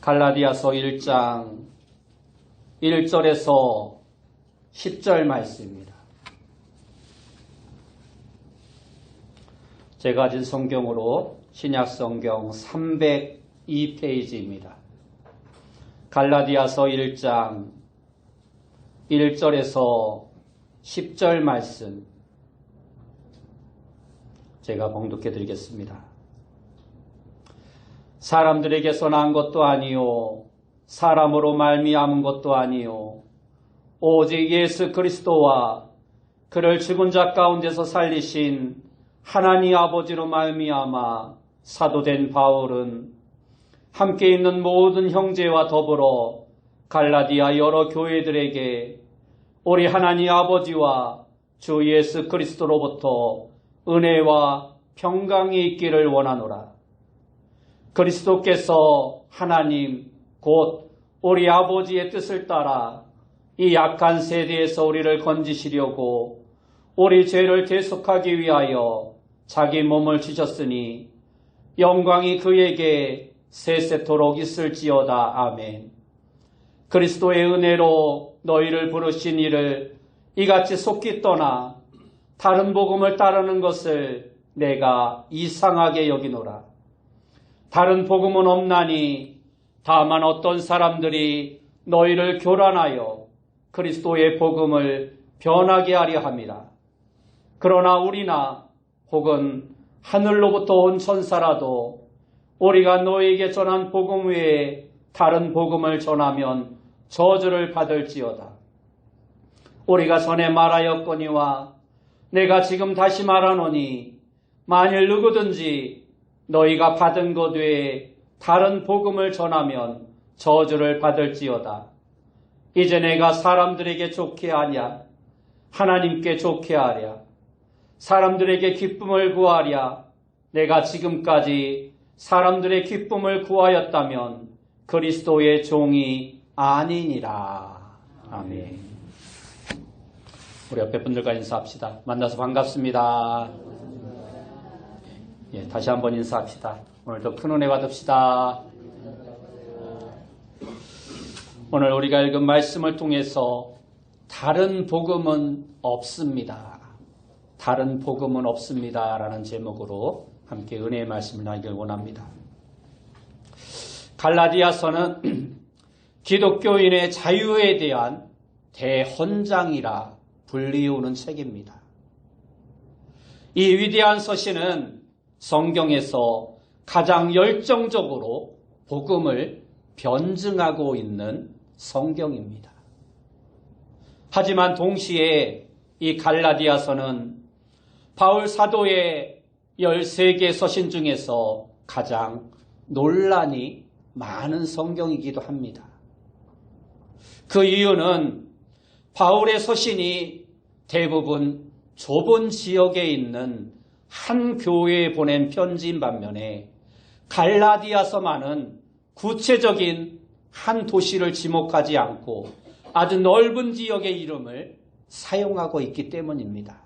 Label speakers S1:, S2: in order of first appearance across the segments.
S1: 갈라디아서 1장 1절에서 10절 말씀입니다. 제가 가진 성경으로 신약성경 302페이지입니다. 갈라디아서 1장 1절에서 10절 말씀 제가 봉독해 드리겠습니다. 사람들에게서 난 것도 아니요 사람으로 말미암은 것도 아니요 오직 예수 그리스도와 그를 죽은 자 가운데서 살리신 하나님 아버지로 말미암아 사도된 바울은 함께 있는 모든 형제와 더불어 갈라디아 여러 교회들에게 우리 하나님 아버지와 주 예수 그리스도로부터 은혜와 평강이 있기를 원하노라. 그리스도께서 하나님 곧 우리 아버지의 뜻을 따라 이 약한 세대에서 우리를 건지시려고 우리 죄를 대속하기 위하여 자기 몸을 주셨으니 영광이 그에게 세세토록 있을지어다. 아멘. 그리스도의 은혜로 너희를 부르신 이를 이같이 속히 떠나 다른 복음을 따르는 것을 내가 이상하게 여기노라. 다른 복음은 없나니 다만 어떤 사람들이 너희를 교란하여 그리스도의 복음을 변하게 하려 함이라. 그러나 우리나 혹은 하늘로부터 온 천사라도 우리가 너희에게 전한 복음 외에 다른 복음을 전하면 저주를 받을지어다. 우리가 전에 말하였거니와 내가 지금 다시 말하노니 만일 누구든지 너희가 받은 것 외에 다른 복음을 전하면 저주를 받을지어다. 이제 내가 사람들에게 좋게 하랴 하나님께 좋게 하랴 사람들에게 기쁨을 구하랴 내가 지금까지 사람들의 기쁨을 구하였다면 그리스도의 종이 아니니라. 아멘. 우리 옆에 분들과 인사합시다. 만나서 반갑습니다. 예, 다시 한번 인사합시다. 오늘도 큰 은혜 받읍시다. 오늘 우리가 읽은 말씀을 통해서 다른 복음은 없습니다. 다른 복음은 없습니다. 라는 제목으로 함께 은혜의 말씀을 나누길 원합니다. 갈라디아서는 기독교인의 자유에 대한 대헌장이라 불리우는 책입니다. 이 위대한 서신은 성경에서 가장 열정적으로 복음을 변증하고 있는 성경입니다. 하지만 동시에 이 갈라디아서는 바울 사도의 13개 서신 중에서 가장 논란이 많은 성경이기도 합니다. 그 이유는 바울의 서신이 대부분 좁은 지역에 있는 한 교회에 보낸 편지인 반면에 갈라디아서만은 구체적인 한 도시를 지목하지 않고 아주 넓은 지역의 이름을 사용하고 있기 때문입니다.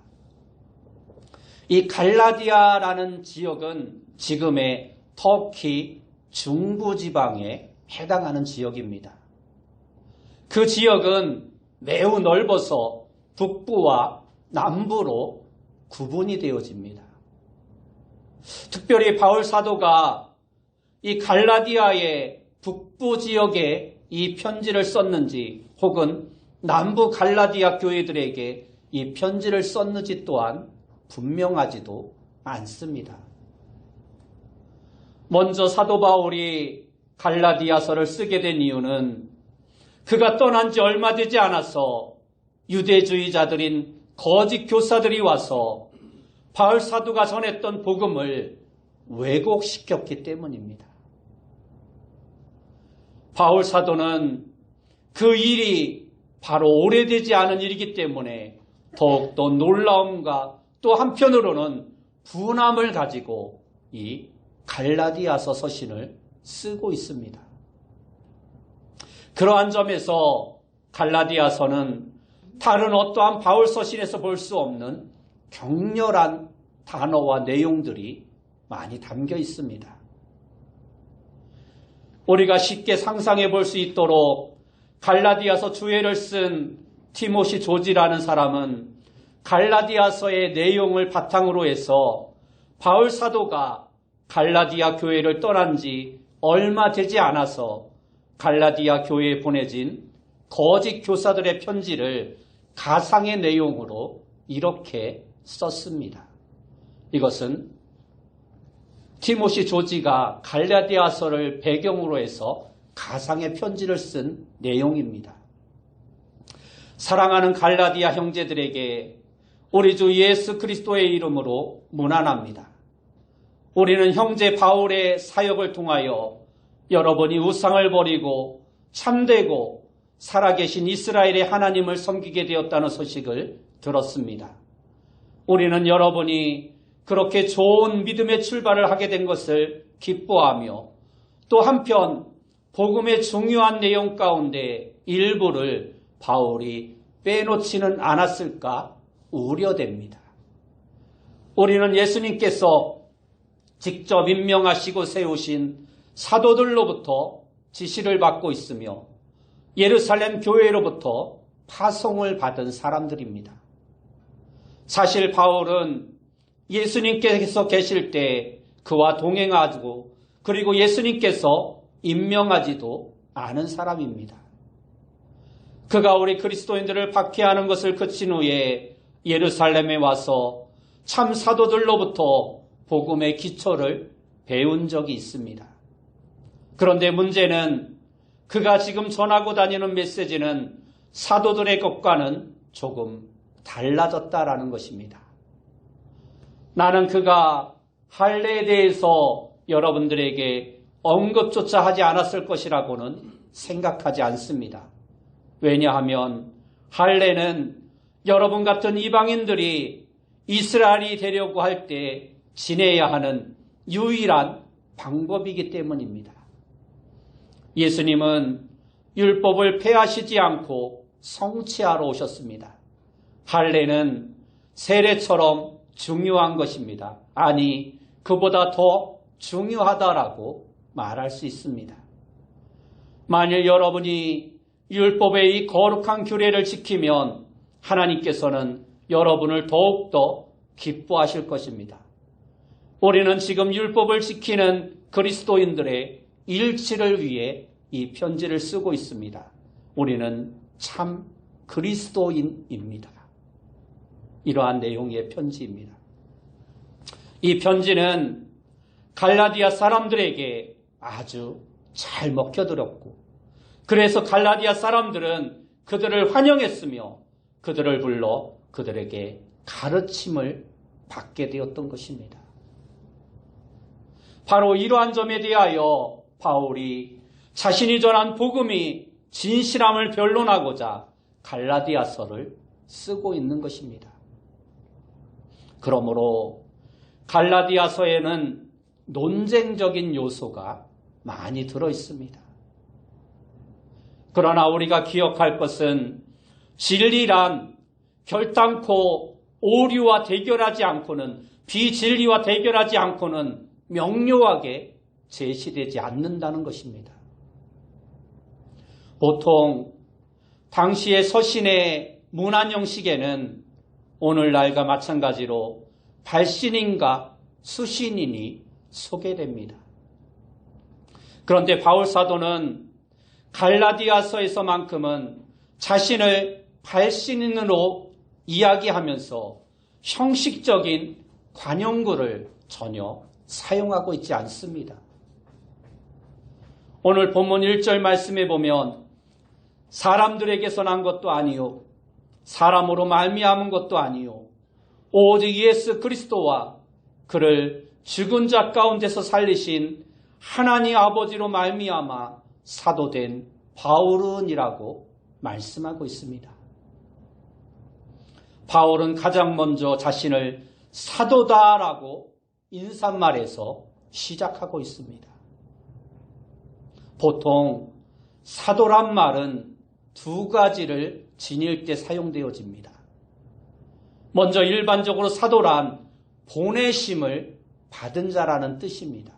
S1: 이 갈라디아라는 지역은 지금의 터키 중부지방에 해당하는 지역입니다. 그 지역은 매우 넓어서 북부와 남부로 구분이 되어집니다. 특별히 바울 사도가 이 갈라디아의 북부 지역에 이 편지를 썼는지 혹은 남부 갈라디아 교회들에게 이 편지를 썼는지 또한 분명하지도 않습니다. 먼저 사도 바울이 갈라디아서를 쓰게 된 이유는 그가 떠난 지 얼마 되지 않아서 유대주의자들인 거짓 교사들이 와서 바울 사도가 전했던 복음을 왜곡시켰기 때문입니다. 바울 사도는 그 일이 바로 오래되지 않은 일이기 때문에 더욱더 놀라움과 또 한편으로는 분함을 가지고 이 갈라디아서 서신을 쓰고 있습니다. 그러한 점에서 갈라디아서는 다른 어떠한 바울 서신에서 볼 수 없는 격렬한 단어와 내용들이 많이 담겨 있습니다. 우리가 쉽게 상상해 볼 수 있도록 갈라디아서 주예를 쓴 티모시 조지라는 사람은 갈라디아서의 내용을 바탕으로 해서 바울 사도가 갈라디아 교회를 떠난 지 얼마 되지 않아서 갈라디아 교회에 보내진 거짓 교사들의 편지를 가상의 내용으로 이렇게 썼습니다. 이것은 티모시 조지가 갈라디아서를 배경으로 해서 가상의 편지를 쓴 내용입니다. 사랑하는 갈라디아 형제들에게 우리 주 예수 그리스도의 이름으로 문안합니다. 우리는 형제 바울의 사역을 통하여 여러분이 우상을 버리고 참되고 살아계신 이스라엘의 하나님을 섬기게 되었다는 소식을 들었습니다. 우리는 여러분이 그렇게 좋은 믿음의 출발을 하게 된 것을 기뻐하며 또 한편 복음의 중요한 내용 가운데 일부를 바울이 빼놓지는 않았을까 우려됩니다. 우리는 예수님께서 직접 임명하시고 세우신 사도들로부터 지시를 받고 있으며 예루살렘 교회로부터 파송을 받은 사람들입니다. 사실 바울은 예수님께서 계실 때 그와 동행하고 그리고 예수님께서 임명하지도 않은 사람입니다. 그가 우리 그리스도인들을 박해하는 것을 그친 후에 예루살렘에 와서 참 사도들로부터 복음의 기초를 배운 적이 있습니다. 그런데 문제는 그가 지금 전하고 다니는 메시지는 사도들의 것과는 조금 달라졌다라는 것입니다. 나는 그가 할례에 대해서 여러분들에게 언급조차 하지 않았을 것이라고는 생각하지 않습니다. 왜냐하면 할례는 여러분 같은 이방인들이 이스라엘이 되려고 할 때 지내야 하는 유일한 방법이기 때문입니다. 예수님은 율법을 폐하시지 않고 성취하러 오셨습니다. 할례는 세례처럼 중요한 것입니다. 아니, 그보다 더 중요하다라고 말할 수 있습니다. 만일 여러분이 율법의 이 거룩한 규례를 지키면 하나님께서는 여러분을 더욱더 기뻐하실 것입니다. 우리는 지금 율법을 지키는 그리스도인들의 일치를 위해 이 편지를 쓰고 있습니다. 우리는 참 그리스도인입니다. 이러한 내용의 편지입니다. 이 편지는 갈라디아 사람들에게 아주 잘 먹혀들었고 그래서 갈라디아 사람들은 그들을 환영했으며 그들을 불러 그들에게 가르침을 받게 되었던 것입니다. 바로 이러한 점에 대하여 바울이 자신이 전한 복음이 진실함을 변론하고자 갈라디아서를 쓰고 있는 것입니다. 그러므로 갈라디아서에는 논쟁적인 요소가 많이 들어 있습니다. 그러나 우리가 기억할 것은 진리란 결단코 오류와 대결하지 않고는 비진리와 대결하지 않고는 명료하게 제시되지 않는다는 것입니다. 보통 당시의 서신의 문안 형식에는 오늘날과 마찬가지로 발신인과 수신인이 소개됩니다. 그런데 바울 사도는 갈라디아서에서만큼은 자신을 발신인으로 이야기하면서 형식적인 관용구를 전혀 사용하고 있지 않습니다. 오늘 본문 1절 말씀에 보면 사람들에게서 난 것도 아니요 사람으로 말미암은 것도 아니요 오직 예수 그리스도와 그를 죽은 자 가운데서 살리신 하나님 아버지로 말미암아 사도된 바울은이라고 말씀하고 있습니다. 바울은 가장 먼저 자신을 사도다라고 인사말에서 시작하고 있습니다. 보통 사도란 말은 두 가지를 지닐 때 사용되어집니다. 먼저 일반적으로 사도란 보내심을 받은 자라는 뜻입니다.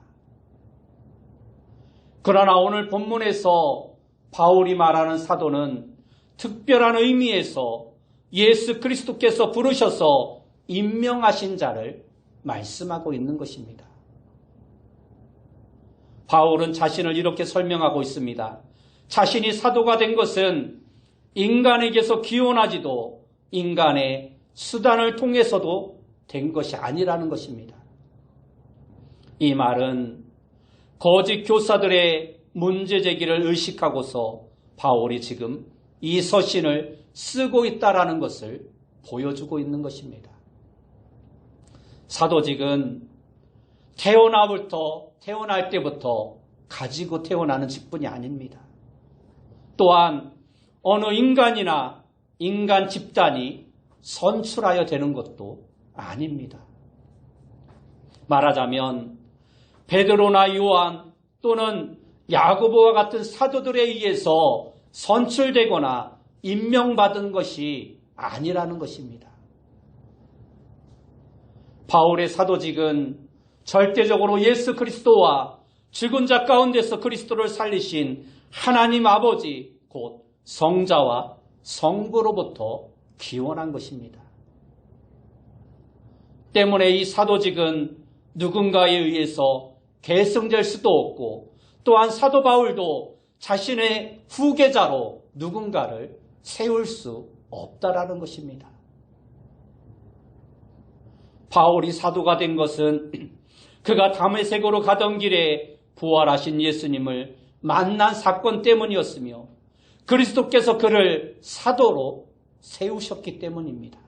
S1: 그러나 오늘 본문에서 바울이 말하는 사도는 특별한 의미에서 예수 그리스도께서 부르셔서 임명하신 자를 말씀하고 있는 것입니다. 바울은 자신을 이렇게 설명하고 있습니다. 자신이 사도가 된 것은 인간에게서 기원하지도 인간의 수단을 통해서도 된 것이 아니라는 것입니다. 이 말은 거짓 교사들의 문제 제기를 의식하고서 바울이 지금 이 서신을 쓰고 있다라는 것을 보여주고 있는 것입니다. 사도직은 태어날 때부터 가지고 태어나는 직분이 아닙니다. 또한 어느 인간이나 인간 집단이 선출하여 되는 것도 아닙니다. 말하자면 베드로나 요한 또는 야고보와 같은 사도들에 의해서 선출되거나 임명받은 것이 아니라는 것입니다. 바울의 사도직은 절대적으로 예수 그리스도와 죽은 자 가운데서 그리스도를 살리신 하나님 아버지 곧 성자와 성부로부터 기원한 것입니다. 때문에 이 사도직은 누군가에 의해서 계승될 수도 없고 또한 사도 바울도 자신의 후계자로 누군가를 세울 수 없다라는 것입니다. 바울이 사도가 된 것은 그가 다메섹으로 가던 길에 부활하신 예수님을 만난 사건 때문이었으며 그리스도께서 그를 사도로 세우셨기 때문입니다.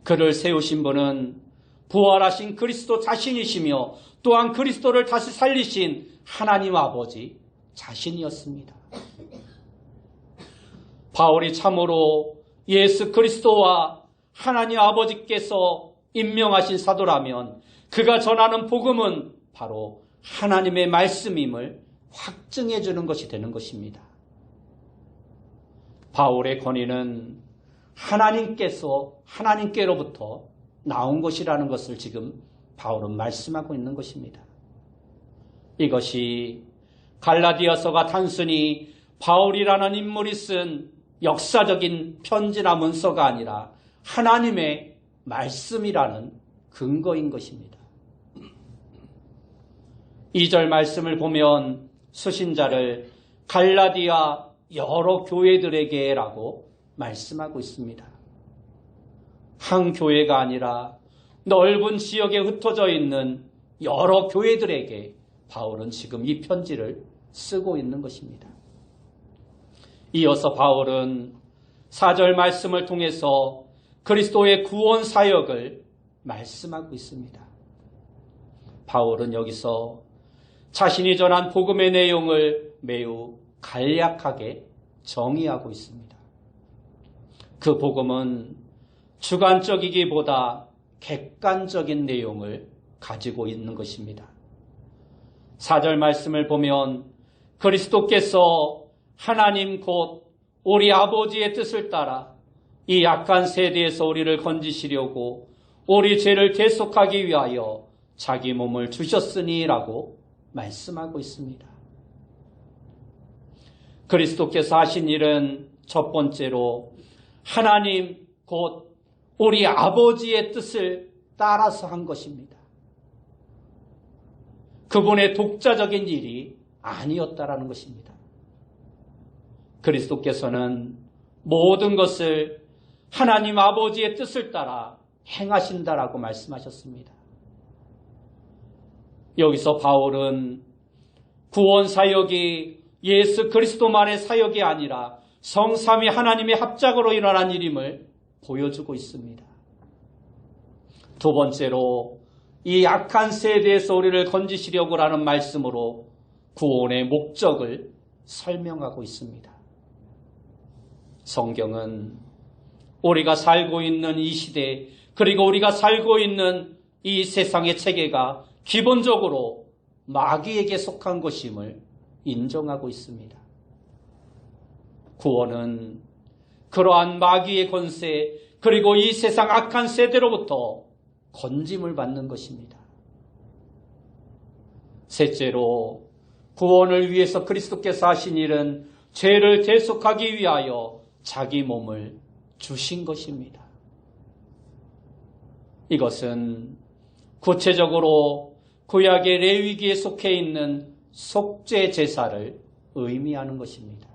S1: 그를 세우신 분은 부활하신 그리스도 자신이시며 또한 그리스도를 다시 살리신 하나님 아버지 자신이었습니다. 바울이 참으로 예수 그리스도와 하나님 아버지께서 임명하신 사도라면 그가 전하는 복음은 바로 하나님의 말씀임을 확증해 주는 것이 되는 것입니다. 바울의 권위는 하나님께로부터 나온 것이라는 것을 지금 바울은 말씀하고 있는 것입니다. 이것이 갈라디아서가 단순히 바울이라는 인물이 쓴 역사적인 편지나 문서가 아니라 하나님의 말씀이라는 근거인 것입니다. 2절 말씀을 보면 수신자를 갈라디아 여러 교회들에게라고 말씀하고 있습니다. 한 교회가 아니라 넓은 지역에 흩어져 있는 여러 교회들에게 바울은 지금 이 편지를 쓰고 있는 것입니다. 이어서 바울은 4절 말씀을 통해서 그리스도의 구원 사역을 말씀하고 있습니다. 바울은 여기서 자신이 전한 복음의 내용을 매우 간략하게 정의하고 있습니다. 그 복음은 주관적이기보다 객관적인 내용을 가지고 있는 것입니다. 4절 말씀을 보면 그리스도께서 하나님 곧 우리 아버지의 뜻을 따라 이 약한 세대에서 우리를 건지시려고 우리 죄를 대속하기 위하여 자기 몸을 주셨으니라고 말씀하고 있습니다. 그리스도께서 하신 일은 첫 번째로 하나님 곧 우리 아버지의 뜻을 따라서 한 것입니다. 그분의 독자적인 일이 아니었다라는 것입니다. 그리스도께서는 모든 것을 하나님 아버지의 뜻을 따라 행하신다라고 말씀하셨습니다. 여기서 바울은 구원 사역이 예수 그리스도만의 사역이 아니라 성삼위 하나님의 합작으로 일어난 일임을 보여주고 있습니다. 두 번째로 이 약한 세대에서 우리를 건지시려고 하는 말씀으로 구원의 목적을 설명하고 있습니다. 성경은 우리가 살고 있는 이 시대 그리고 우리가 살고 있는 이 세상의 체계가 기본적으로 마귀에게 속한 것임을 인정하고 있습니다. 구원은 그러한 마귀의 권세 그리고 이 세상 악한 세대로부터 건짐을 받는 것입니다. 셋째로 구원을 위해서 그리스도께서 하신 일은 죄를 대속하기 위하여 자기 몸을 주신 것입니다. 이것은 구체적으로 구약의 레위기에 속해 있는 속죄 제사를 의미하는 것입니다.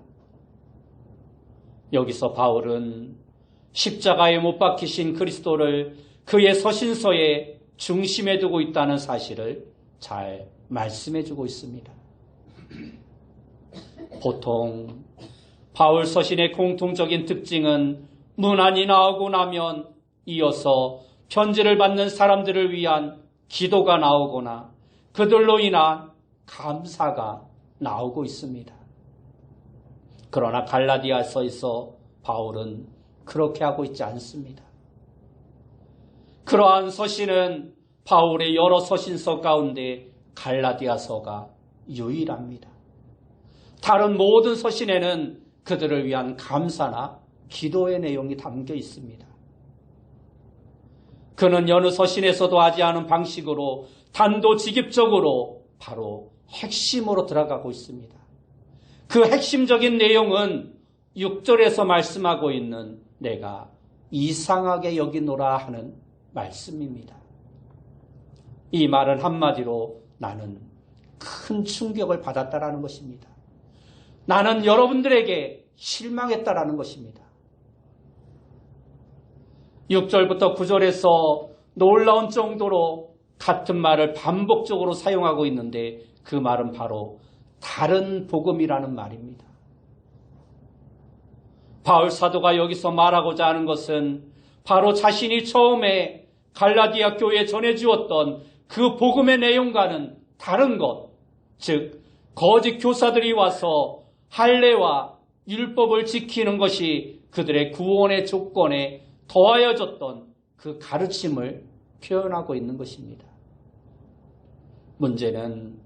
S1: 여기서 바울은 십자가에 못 박히신 그리스도를 그의 서신서의 중심에 두고 있다는 사실을 잘 말씀해 주고 있습니다. 보통 바울 서신의 공통적인 특징은 문안이 나오고 나면 이어서 편지를 받는 사람들을 위한 기도가 나오거나 그들로 인한 감사가 나오고 있습니다. 그러나 갈라디아서에서 바울은 그렇게 하고 있지 않습니다. 그러한 서신은 바울의 여러 서신서 가운데 갈라디아서가 유일합니다. 다른 모든 서신에는 그들을 위한 감사나 기도의 내용이 담겨 있습니다. 그는 여느 서신에서도 하지 않은 방식으로 단도직입적으로 바로 핵심으로 들어가고 있습니다. 그 핵심적인 내용은 6절에서 말씀하고 있는 내가 이상하게 여기노라 하는 말씀입니다. 이 말은 한마디로 나는 큰 충격을 받았다라는 것입니다. 나는 여러분들에게 실망했다라는 것입니다. 6절부터 9절에서 놀라운 정도로 같은 말을 반복적으로 사용하고 있는데 그 말은 바로 다른 복음이라는 말입니다. 바울 사도가 여기서 말하고자 하는 것은 바로 자신이 처음에 갈라디아 교회에 전해주었던 그 복음의 내용과는 다른 것, 즉 거짓 교사들이 와서 할례와 율법을 지키는 것이 그들의 구원의 조건에 더하여졌던 그 가르침을 표현하고 있는 것입니다. 문제는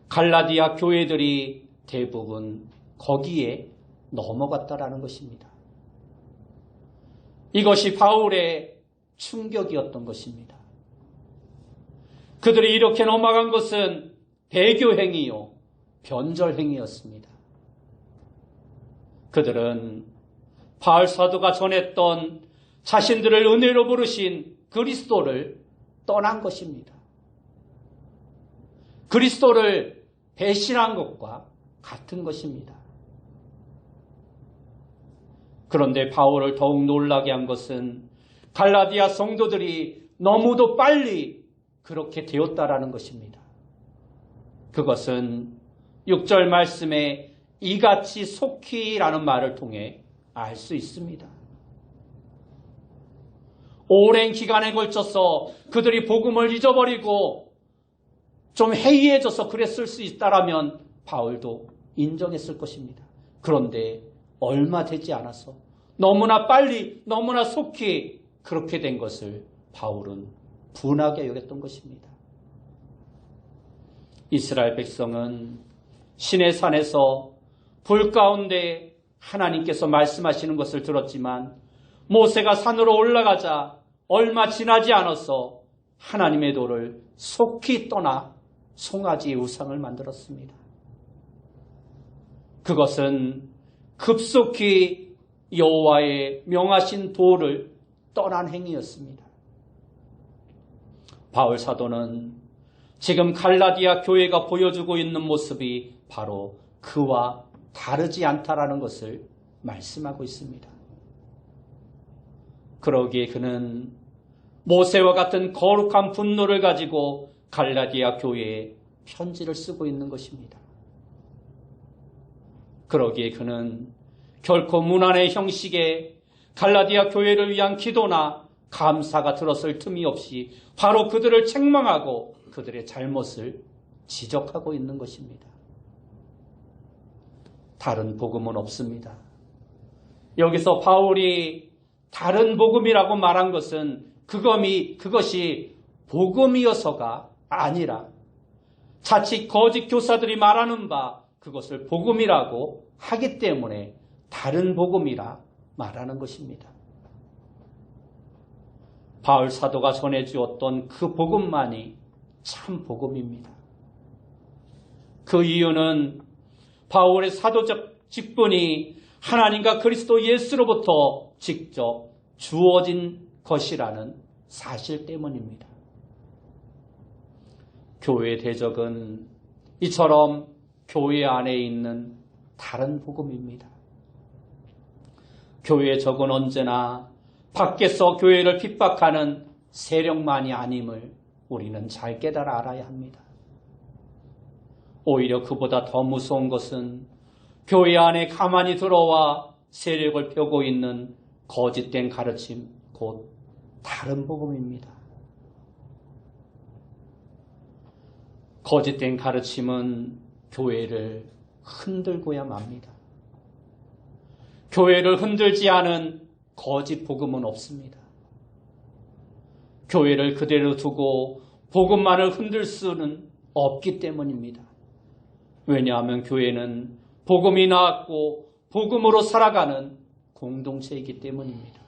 S1: 갈라디아 교회들이 대부분 거기에 넘어갔다라는 것입니다. 이것이 바울의 충격이었던 것입니다. 그들이 이렇게 넘어간 것은 배교행위요, 변절행위였습니다. 그들은 바울 사도가 전했던 자신들을 은혜로 부르신 그리스도를 떠난 것입니다. 그리스도를 배신한 것과 같은 것입니다. 그런데 바울을 더욱 놀라게 한 것은 갈라디아 성도들이 너무도 빨리 그렇게 되었다라는 것입니다. 그것은 6절 말씀에 이같이 속히라는 말을 통해 알 수 있습니다. 오랜 기간에 걸쳐서 그들이 복음을 잊어버리고 좀 해이해져서 그랬을 수 있다라면 바울도 인정했을 것입니다. 그런데 얼마 되지 않아서 너무나 빨리 너무나 속히 그렇게 된 것을 바울은 분하게 여겼던 것입니다. 이스라엘 백성은 시내 산에서 불 가운데 하나님께서 말씀하시는 것을 들었지만 모세가 산으로 올라가자 얼마 지나지 않아서 하나님의 도를 속히 떠나 송아지의 우상을 만들었습니다. 그것은 급속히 여호와의 명하신 도를 떠난 행위였습니다. 바울 사도는 지금 갈라디아 교회가 보여주고 있는 모습이 바로 그와 다르지 않다라는 것을 말씀하고 있습니다. 그러기에 그는 모세와 같은 거룩한 분노를 가지고 갈라디아 교회에 편지를 쓰고 있는 것입니다. 그러기에 그는 결코 문안의 형식에 갈라디아 교회를 위한 기도나 감사가 들었을 틈이 없이 바로 그들을 책망하고 그들의 잘못을 지적하고 있는 것입니다. 다른 복음은 없습니다. 여기서 바울이 다른 복음이라고 말한 것은 그것이 복음이어서가 아니라 자칫 거짓 교사들이 말하는 바 그것을 복음이라고 하기 때문에 다른 복음이라 말하는 것입니다. 바울 사도가 전해주었던 그 복음만이 참 복음입니다. 그 이유는 바울의 사도적 직분이 하나님과 그리스도 예수로부터 직접 주어진 것이라는 사실 때문입니다. 교회 대적은 이처럼 교회 안에 있는 다른 복음입니다. 교회의 적은 언제나 밖에서 교회를 핍박하는 세력만이 아님을 우리는 잘 깨달아 알아야 합니다. 오히려 그보다 더 무서운 것은 교회 안에 가만히 들어와 세력을 펴고 있는 거짓된 가르침, 곧 다른 복음입니다. 거짓된 가르침은 교회를 흔들고야 맙니다. 교회를 흔들지 않은 거짓 복음은 없습니다. 교회를 그대로 두고 복음만을 흔들 수는 없기 때문입니다. 왜냐하면 교회는 복음이 나왔고 복음으로 살아가는 공동체이기 때문입니다.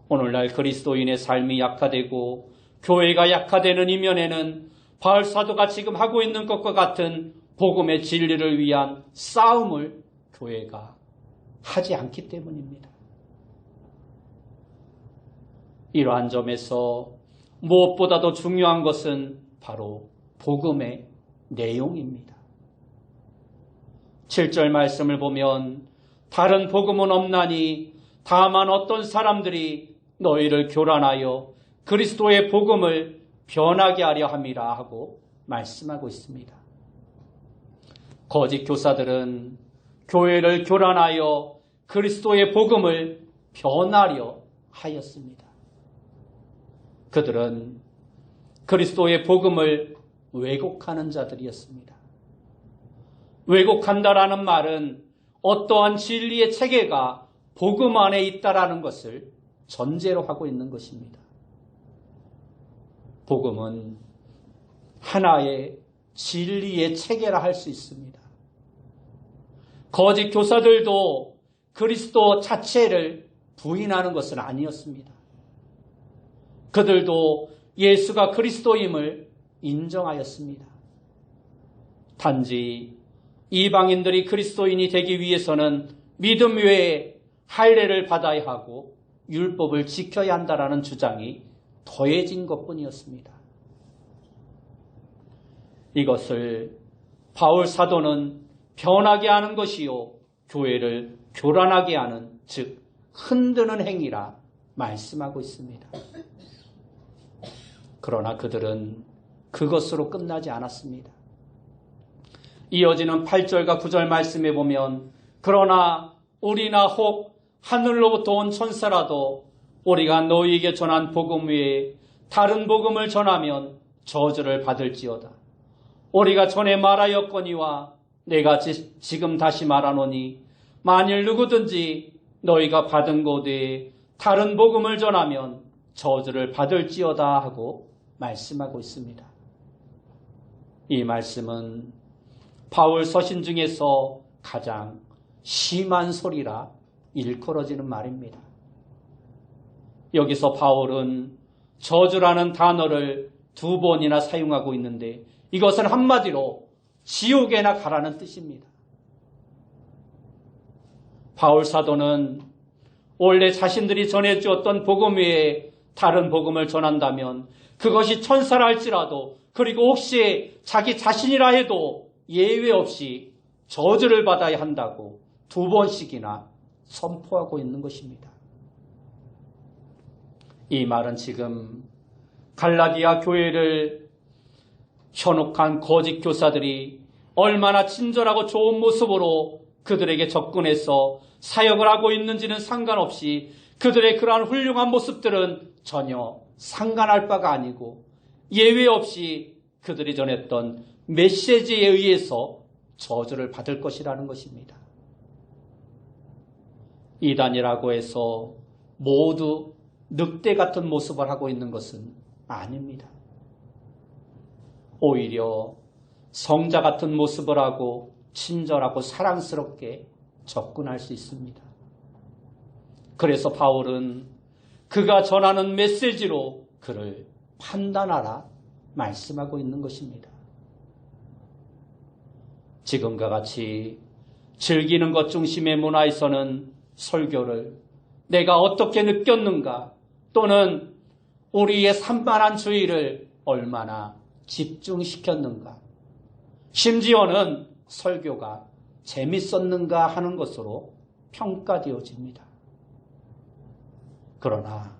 S1: 오늘날 그리스도인의 삶이 약화되고 교회가 약화되는 이면에는 바울 사도가 지금 하고 있는 것과 같은 복음의 진리를 위한 싸움을 교회가 하지 않기 때문입니다. 이러한 점에서 무엇보다도 중요한 것은 바로 복음의 내용입니다. 7절 말씀을 보면 다른 복음은 없나니 다만 어떤 사람들이 너희를 교란하여 그리스도의 복음을 변하게 하려 함이라 하고 말씀하고 있습니다. 거짓 교사들은 교회를 교란하여 그리스도의 복음을 변하려 하였습니다. 그들은 그리스도의 복음을 왜곡하는 자들이었습니다. 왜곡한다라는 말은 어떠한 진리의 체계가 복음 안에 있다라는 것을 전제로 하고 있는 것입니다. 복음은 하나의 진리의 체계라 할 수 있습니다. 거짓 교사들도 그리스도 자체를 부인하는 것은 아니었습니다. 그들도 예수가 그리스도임을 인정하였습니다. 단지 이방인들이 그리스도인이 되기 위해서는 믿음 외에 할례를 받아야 하고 율법을 지켜야 한다라는 주장이 더해진 것뿐이었습니다. 이것을 바울 사도는 변하게 하는 것이요 교회를 교란하게 하는, 즉 흔드는 행위라 말씀하고 있습니다. 그러나 그들은 그것으로 끝나지 않았습니다. 이어지는 8절과 9절 말씀에 보면 그러나 우리나 혹 하늘로부터 온 천사라도 우리가 너희에게 전한 복음 외에 다른 복음을 전하면 저주를 받을지어다. 우리가 전에 말하였거니와 내가 지금 다시 말하노니 만일 누구든지 너희가 받은 것 외에 다른 복음을 전하면 저주를 받을지어다 하고 말씀하고 있습니다. 이 말씀은 바울 서신 중에서 가장 심한 소리라 일컬어지는 말입니다. 여기서 바울은 저주라는 단어를 2번이나 사용하고 있는데 이것은 한마디로 지옥에나 가라는 뜻입니다. 바울 사도는 원래 자신들이 전해주었던 복음 외에 다른 복음을 전한다면 그것이 천사라 할지라도 그리고 혹시 자기 자신이라 해도 예외 없이 저주를 받아야 한다고 2번씩이나 선포하고 있는 것입니다. 이 말은 지금 갈라디아 교회를 현혹한 거짓 교사들이 얼마나 친절하고 좋은 모습으로 그들에게 접근해서 사역을 하고 있는지는 상관없이 그들의 그러한 훌륭한 모습들은 전혀 상관할 바가 아니고 예외 없이 그들이 전했던 메시지에 의해서 저주를 받을 것이라는 것입니다. 이단이라고 해서 모두 늑대 같은 모습을 하고 있는 것은 아닙니다. 오히려 성자 같은 모습을 하고 친절하고 사랑스럽게 접근할 수 있습니다. 그래서 바울은 그가 전하는 메시지로 그를 판단하라 말씀하고 있는 것입니다. 지금과 같이 즐기는 것 중심의 문화에서는 설교를 내가 어떻게 느꼈는가, 또는 우리의 산만한 주의를 얼마나 집중시켰는가, 심지어는 설교가 재밌었는가 하는 것으로 평가되어집니다. 그러나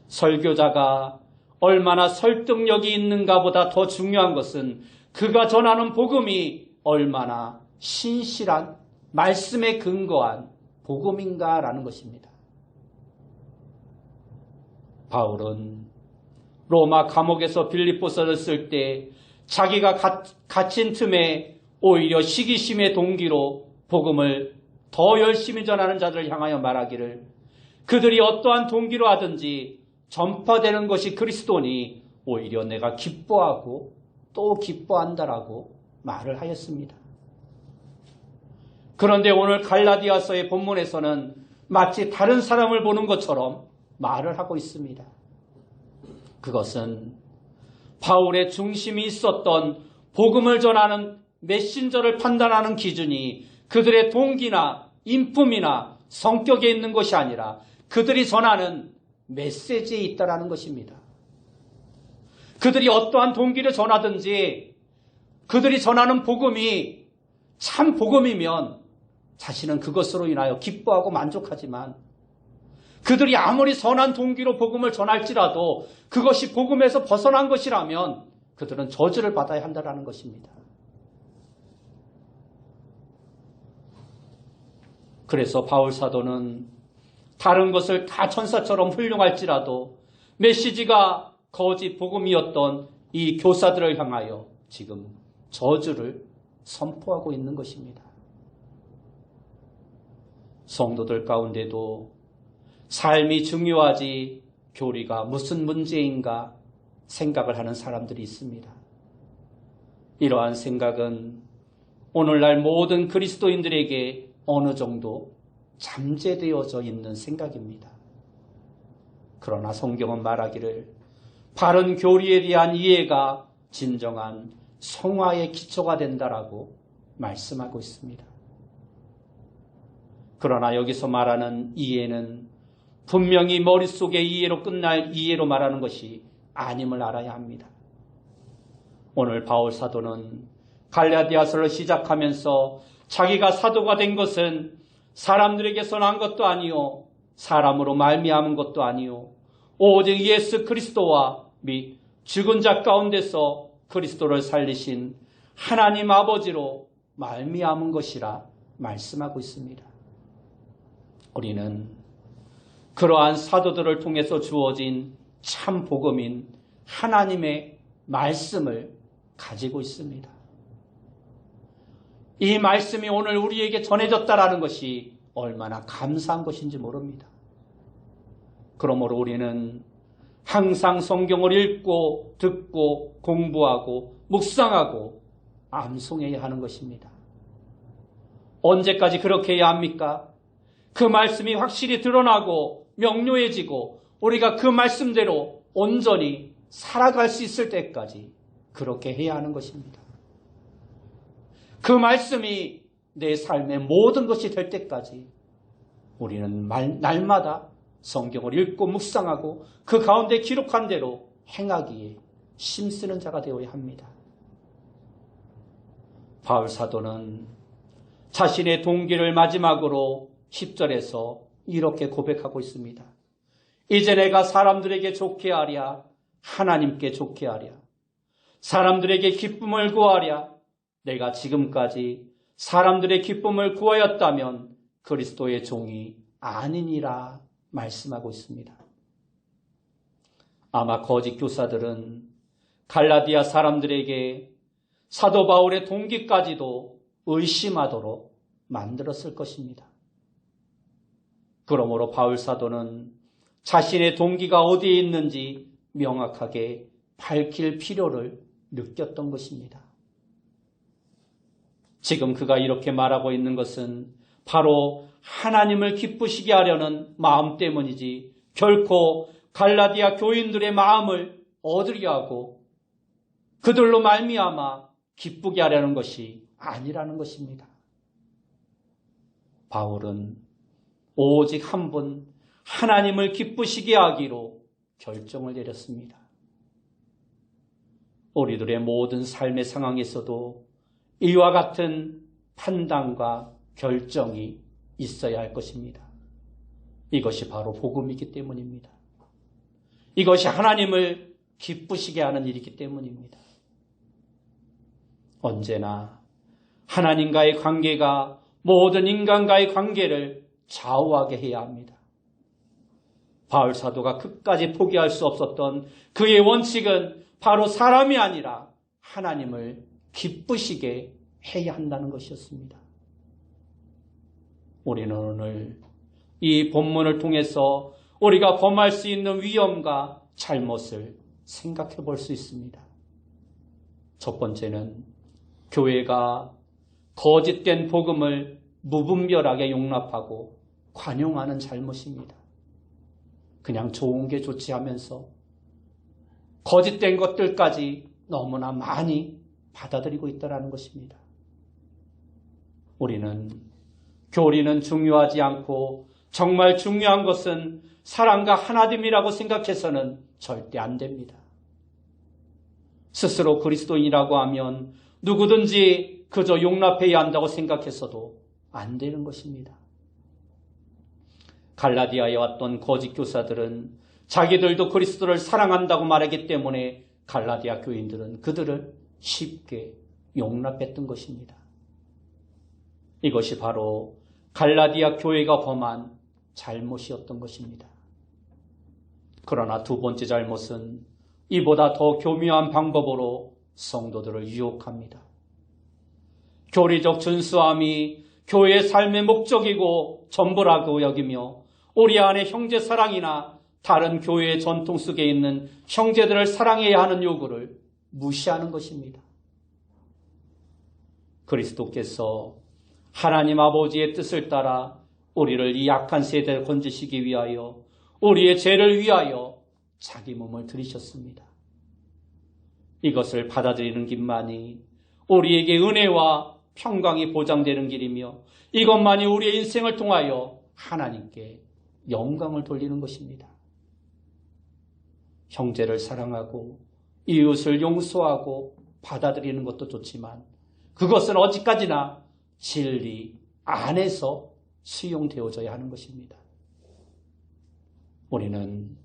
S1: 설교자가 얼마나 설득력이 있는가 보다 더 중요한 것은 그가 전하는 복음이 얼마나 신실한 말씀에 근거한 복음인가라는 것입니다. 바울은 로마 감옥에서 빌립보서를 쓸 때 자기가 갇힌 틈에 오히려 시기심의 동기로 복음을 더 열심히 전하는 자들을 향하여 말하기를, 그들이 어떠한 동기로 하든지 전파되는 것이 그리스도니 오히려 내가 기뻐하고 또 기뻐한다라고 말을 하였습니다. 그런데 오늘 갈라디아서의 본문에서는 마치 다른 사람을 보는 것처럼 말을 하고 있습니다. 그것은 바울의 중심이 있었던 복음을 전하는 메신저를 판단하는 기준이 그들의 동기나 인품이나 성격에 있는 것이 아니라 그들이 전하는 메시지에 있다라는 것입니다. 그들이 어떠한 동기를 전하든지 그들이 전하는 복음이 참 복음이면 자신은 그것으로 인하여 기뻐하고 만족하지만, 그들이 아무리 선한 동기로 복음을 전할지라도 그것이 복음에서 벗어난 것이라면 그들은 저주를 받아야 한다는 것입니다. 그래서 바울 사도는 다른 것을 다 천사처럼 훌륭할지라도 메시지가 거짓 복음이었던 이 교사들을 향하여 지금 저주를 선포하고 있는 것입니다. 성도들 가운데도 삶이 중요하지 교리가 무슨 문제인가 생각을 하는 사람들이 있습니다. 이러한 생각은 오늘날 모든 그리스도인들에게 어느 정도 잠재되어져 있는 생각입니다. 그러나 성경은 말하기를 바른 교리에 대한 이해가 진정한 성화의 기초가 된다라고 말씀하고 있습니다. 그러나 여기서 말하는 이해는 분명히 머릿속의 이해로 끝날 이해로 말하는 것이 아님을 알아야 합니다. 오늘 바울 사도는 갈라디아서를 시작하면서 자기가 사도가 된 것은 사람들에게서 난 것도 아니요 사람으로 말미암은 것도 아니요 오직 예수 그리스도와 및 죽은 자 가운데서 그리스도를 살리신 하나님 아버지로 말미암은 것이라 말씀하고 있습니다. 우리는 그러한 사도들을 통해서 주어진 참 복음인 하나님의 말씀을 가지고 있습니다. 이 말씀이 오늘 우리에게 전해졌다라는 것이 얼마나 감사한 것인지 모릅니다. 그러므로 우리는 항상 성경을 읽고 듣고 공부하고 묵상하고 암송해야 하는 것입니다. 언제까지 그렇게 해야 합니까? 그 말씀이 확실히 드러나고 명료해지고 우리가 그 말씀대로 온전히 살아갈 수 있을 때까지 그렇게 해야 하는 것입니다. 그 말씀이 내 삶의 모든 것이 될 때까지 우리는 날마다 성경을 읽고 묵상하고 그 가운데 기록한 대로 행하기에 힘쓰는 자가 되어야 합니다. 바울 사도는 자신의 동기를 마지막으로 10절에서 이렇게 고백하고 있습니다. 이제 내가 사람들에게 좋게 하랴 하나님께 좋게 하랴 사람들에게 기쁨을 구하랴 내가 지금까지 사람들의 기쁨을 구하였다면 그리스도의 종이 아니니라 말씀하고 있습니다. 아마 거짓 교사들은 갈라디아 사람들에게 사도 바울의 동기까지도 의심하도록 만들었을 것입니다. 그러므로 바울 사도는 자신의 동기가 어디에 있는지 명확하게 밝힐 필요를 느꼈던 것입니다. 지금 그가 이렇게 말하고 있는 것은 바로 하나님을 기쁘시게 하려는 마음 때문이지 결코 갈라디아 교인들의 마음을 얻으려 하고 그들로 말미암아 기쁘게 하려는 것이 아니라는 것입니다. 바울은 오직 한 분 하나님을 기쁘시게 하기로 결정을 내렸습니다. 우리들의 모든 삶의 상황에서도 이와 같은 판단과 결정이 있어야 할 것입니다. 이것이 바로 복음이기 때문입니다. 이것이 하나님을 기쁘시게 하는 일이기 때문입니다. 언제나 하나님과의 관계가 모든 인간과의 관계를 좌우하게 해야 합니다. 바울 사도가 끝까지 포기할 수 없었던 그의 원칙은 바로 사람이 아니라 하나님을 기쁘시게 해야 한다는 것이었습니다. 우리는 오늘 이 본문을 통해서 우리가 범할 수 있는 위험과 잘못을 생각해 볼 수 있습니다. 첫 번째는 교회가 거짓된 복음을 무분별하게 용납하고 관용하는 잘못입니다. 그냥 좋은 게 좋지 하면서 거짓된 것들까지 너무나 많이 받아들이고 있다는 것입니다. 우리는 교리는 중요하지 않고 정말 중요한 것은 사랑과 하나됨이라고 생각해서는 절대 안 됩니다. 스스로 그리스도인이라고 하면 누구든지 그저 용납해야 한다고 생각해서도 안 되는 것입니다. 갈라디아에 왔던 거짓 교사들은 자기들도 그리스도를 사랑한다고 말하기 때문에 갈라디아 교인들은 그들을 쉽게 용납했던 것입니다. 이것이 바로 갈라디아 교회가 범한 잘못이었던 것입니다. 그러나 두 번째 잘못은 이보다 더 교묘한 방법으로 성도들을 유혹합니다. 교리적 준수함이 교회의 삶의 목적이고 전부라고 여기며 우리 안에 형제 사랑이나 다른 교회의 전통 속에 있는 형제들을 사랑해야 하는 요구를 무시하는 것입니다. 그리스도께서 하나님 아버지의 뜻을 따라 우리를 이 약한 세대를 건지시기 위하여 우리의 죄를 위하여 자기 몸을 들이셨습니다. 이것을 받아들이는 길만이 우리에게 은혜와 평강이 보장되는 길이며 이것만이 우리의 인생을 통하여 하나님께 영광을 돌리는 것입니다. 형제를 사랑하고 이웃을 용서하고 받아들이는 것도 좋지만 그것은 어디까지나 진리 안에서 수용되어져야 하는 것입니다. 우리는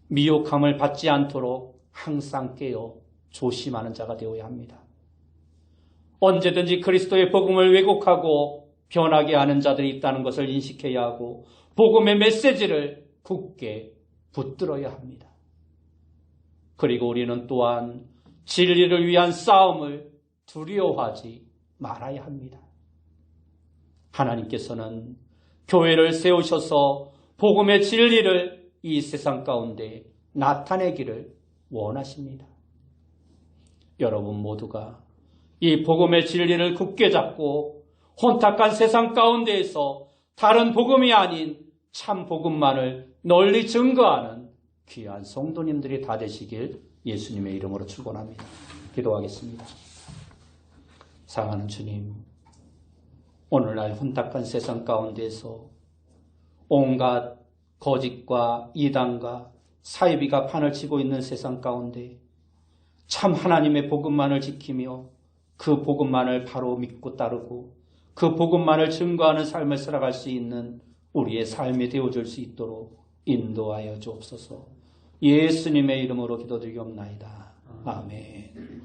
S1: 미혹함을 받지 않도록 항상 깨어 조심하는 자가 되어야 합니다. 언제든지 그리스도의 복음을 왜곡하고 변하게 하는 자들이 있다는 것을 인식해야 하고 복음의 메시지를 굳게 붙들어야 합니다. 그리고 우리는 또한 진리를 위한 싸움을 두려워하지 말아야 합니다. 하나님께서는 교회를 세우셔서 복음의 진리를 이 세상 가운데 나타내기를 원하십니다. 여러분 모두가 이 복음의 진리를 굳게 잡고 혼탁한 세상 가운데에서 다른 복음이 아닌 참 복음만을 널리 증거하는 귀한 성도님들이 다 되시길 예수님의 이름으로 축원합니다. 기도하겠습니다. 사랑하는 주님, 오늘날 혼탁한 세상 가운데에서 온갖 거짓과 이단과 사이비가 판을 치고 있는 세상 가운데 참 하나님의 복음만을 지키며 그 복음만을 바로 믿고 따르고 그 복음만을 증거하는 삶을 살아갈 수 있는 우리의 삶이 되어줄 수 있도록 인도하여 주옵소서. 예수님의 이름으로 기도드리옵나이다. 아멘.